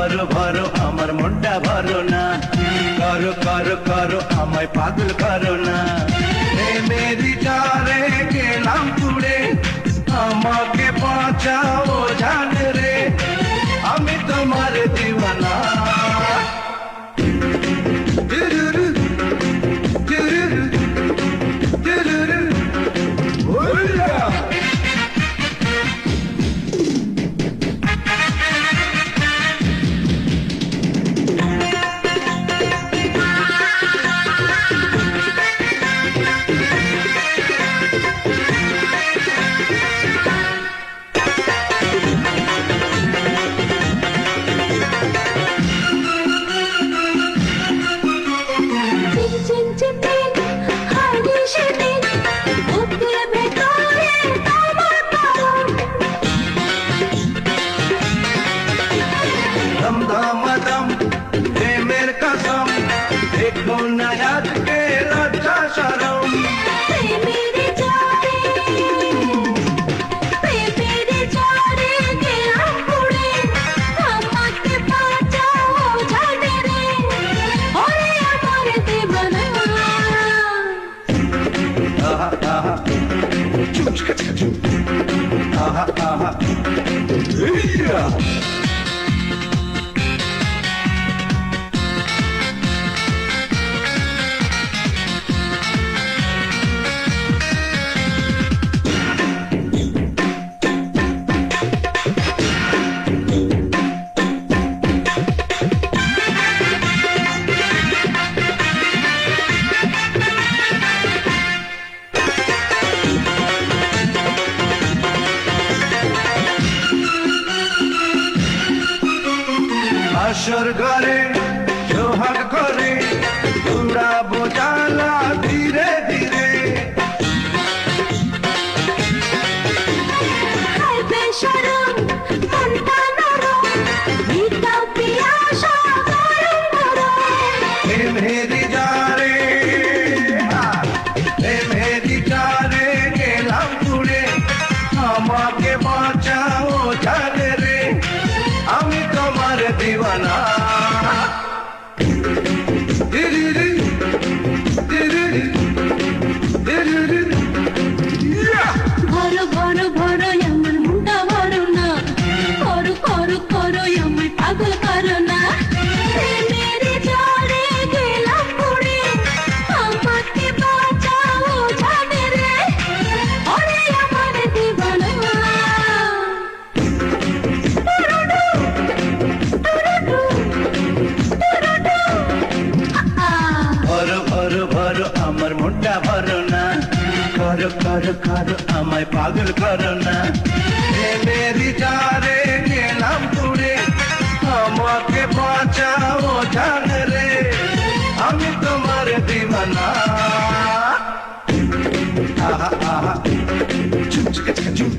ভরো ভরো আমার মনটা ভরো না, করো করো করো আমায় পাগল করো না। মেরি জারে গেলাম পুড়ে, আমাকে বাঁচাও জান রে, আমি তোমার দিওয়ানা। देखो ना याद के लज्जा शरम, मेरे जारे गेलाम पुड़े, আমাকে বাঁচাও জানে রে, ওরে আমার দিবানা। आहा आहा चुप चुप चुप, आहा आहा या। আসর ঘরে সোহাগ করে উড়াবো জ্বালা ধীরে ধীরে, হায় বেশরম মনটা নরম, ভিটাও পিয়াসা গরম গরম। মেরি জারে মেরি জারে গেলাম পুড়ে, আমাকে বাঁচাও জানে রে, আমি তোমার দিওয়ানা। ভরো ভরো ভরো আমার মুন্ডা ভরো না, করো করো করো আমায় পাগল করো না। মেরে জারে গেলাম পুড়ে, আমাকে বাঁচাও জানে রে, ওরে আমার দিবানা। ভরো ভরো ভরো আমার মনটা ভরো না, করো করো করো আমায় পাগল করো না। মেরি জারে গেলাম পুড়ে, আমাকে বাঁচাও জান রে, আমি তোমার দিওয়ানা। আহা আহা চুপ চুপ চুপ